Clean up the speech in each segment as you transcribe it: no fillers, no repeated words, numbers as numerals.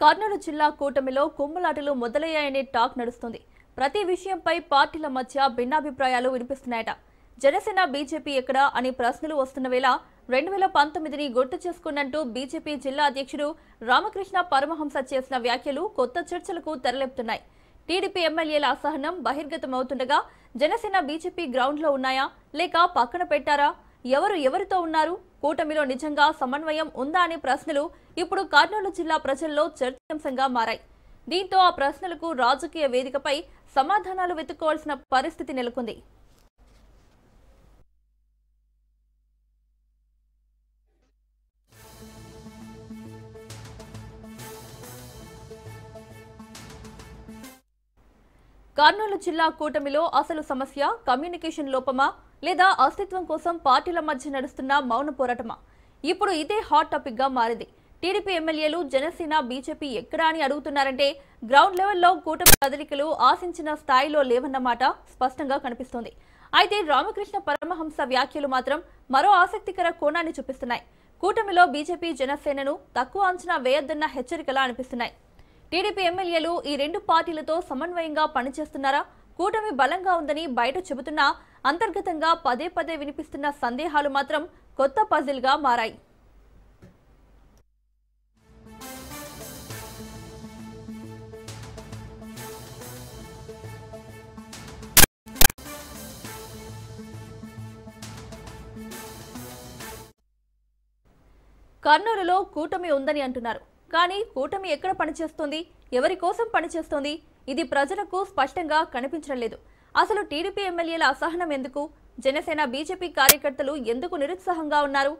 కర్నూలు జిల్లా కూటమిలో కుమ్ములాటలు మొదలయ్యాయనే టాక్ నడుస్తుంది. ప్రతి విషయంపై పార్టీల మధ్య భిన్నాభిప్రాయాలు వినిపిస్తున్నాయట. జనసేన బీజేపీ ఎక్కడా అని ప్రశ్నలు వస్తున్న వేళ 2019ని గుర్తు చేసుకున్నట్టు బీజేపీ జిల్లా అధ్యక్షుడు రామకృష్ణ పరమహంస చేసిన వ్యాఖ్యలు కొత్త చర్చలకు తెరలేపుతున్నాయి. టీడీపీ ఎమ్మెల్యేల అసహనం బహిర్గతమవుతుండగా జనసేన బీజేపీ గ్రౌండ్లో ఉన్నాయా లేక పక్కన పెట్టారా? ఎవరితో ఉన్నారు? కూటమిలో నిజంగా సమన్వయం ఉందా అనే ప్రశ్నలు ఇప్పుడు కర్నూలు జిల్లా ప్రజల్లో చర్చాంశంగా మారాయి. దీంతో ఆ ప్రశ్నలకు రాజకీయ వేదికపై సమాధానాలు వెతుక్కోవాల్సిన పరిస్థితి నెలకొంది. కర్నూలు జిల్లా కూటమిలో అసలు సమస్య కమ్యూనికేషన్ లోపమా లేదా అస్తిత్వం కోసం పార్టీల మధ్య నడుస్తున్న మౌన పోరాటమా? ఇప్పుడు ఇదే హాట్ టాపిక్ గా మారింది. టీడీపీ ఎమ్మెల్యేలు జనసేన బీజేపీ ఎక్కడా అని అడుగుతున్నారంటే గ్రౌండ్ లెవెల్లో కూటమి కదలికలు ఆశించిన స్థాయిలో లేవన్నమాట స్పష్టంగా కనిపిస్తోంది. అయితే రామకృష్ణ పరమహంస వ్యాఖ్యలు మాత్రం మరో ఆసక్తికర కోణాన్ని చూపిస్తున్నాయి. కూటమిలో బీజేపీ జనసేనను తక్కువ అంచనా వేయొద్దన్న హెచ్చరికలా అనిపిస్తున్నాయి. టీడీపీ ఎమ్మెల్యేలు ఈ రెండు పార్టీలతో సమన్వయంగా పనిచేస్తున్నారా? కూటమి బలంగా ఉందని బయట చెబుతున్నా అంతర్గతంగా పదే పదే వినిపిస్తున్న సందేహాలు మాత్రం కొత్త పజిల్ గా మారాయి. కర్నూలులో కూటమి ఉందని అంటున్నారు. కానీ కూటమి ఎక్కడ పనిచేస్తోంది? ఎవరి కోసం పనిచేస్తోంది? ఇది ప్రజలకు స్పష్టంగా కనిపించడం లేదు. అసలు టీడీపీ ఎమ్మెల్యేల అసహనం ఎందుకు? జనసేన బీజేపీ కార్యకర్తలు ఎందుకు నిరుత్సాహంగా ఉన్నారు?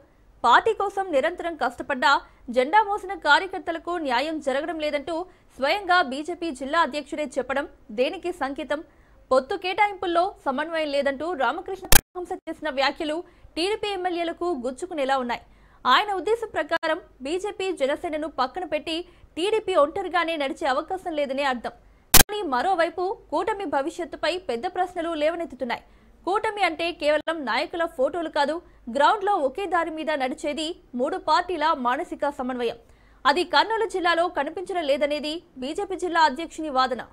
పార్టీ కోసం నిరంతరం కష్టపడ్డా జెండా మోసిన కార్యకర్తలకు న్యాయం జరగడం లేదంటూ స్వయంగా బీజేపీ జిల్లా అధ్యక్షుడే చెప్పడం దేనికి సంకేతం? పొత్తు కేటాయింపుల్లో సమన్వయం లేదంటూ రామకృష్ణ పరమహంస చేసిన వ్యాఖ్యలు టీడీపీ ఎమ్మెల్యేలకు గుచ్చుకునేలా ఉన్నాయి. ఆయన ఉద్దేశం ప్రకారం బీజేపీ జనసేనను పక్కన పెట్టి టీడీపీ ఒంటరిగానే నడిచే అవకాశం లేదనే అర్థం. కానీ మరోవైపు కూటమి భవిష్యత్తుపై పెద్ద ప్రశ్నలు లేవనెత్తుతున్నాయి. కూటమి అంటే కేవలం నాయకుల ఫోటోలు కాదు, గ్రౌండ్లో ఒకే దారి మీద నడిచేది మూడు పార్టీల మానసిక సమన్వయం. అది కర్నూలు జిల్లాలో కనిపించడం లేదనేది బీజేపీ జిల్లా అధ్యక్షుని వాదన.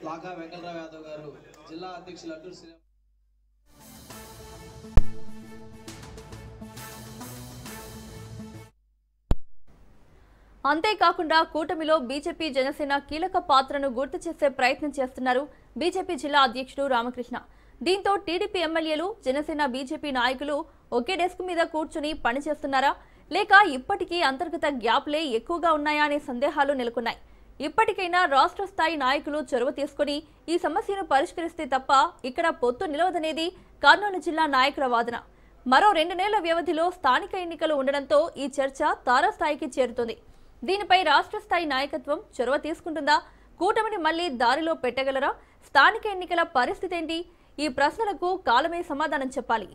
లాగా వెంకటరావు యాదవ్ గారు జిల్లా అధ్యక్షులు అటూరు శ్రీ అంతేకాకుండా కూటమిలో బీజేపీ జనసేన కీలక పాత్రను గుర్తు చేసే ప్రయత్నం చేస్తున్నారు బీజేపీ జిల్లా అధ్యక్షుడు రామకృష్ణ. దీంతో టీడీపీ ఎమ్మెల్యేలు జనసేన బీజేపీ నాయకులు ఒకే డెస్క్ మీద కూర్చుని పనిచేస్తున్నారా లేక ఇప్పటికీ అంతర్గత గ్యాప్లే ఎక్కువగా ఉన్నాయా అనే సందేహాలు నెలకొన్నాయి. ఇప్పటికైనా రాష్ట్ర స్థాయి నాయకులు చొరవ తీసుకుని ఈ సమస్యను పరిష్కరిస్తే తప్ప ఇక్కడ పొత్తు నిలవదనేది కర్నూలు జిల్లా నాయకుల వాదన. మరో 2 నెలల వ్యవధిలో స్థానిక ఎన్నికలు ఉండడంతో ఈ చర్చ తారాస్థాయికి చేరుతుంది. దీనిపై రాష్ట్ర స్థాయి నాయకత్వం చొరవ తీసుకుంటుందా? కూటమిని మళ్లీ దారిలో పెట్టగలరా? స్థానిక ఎన్నికల పరిస్థితి ఏంటి? ఈ ప్రశ్నలకు కాలమే సమాధానం చెప్పాలి.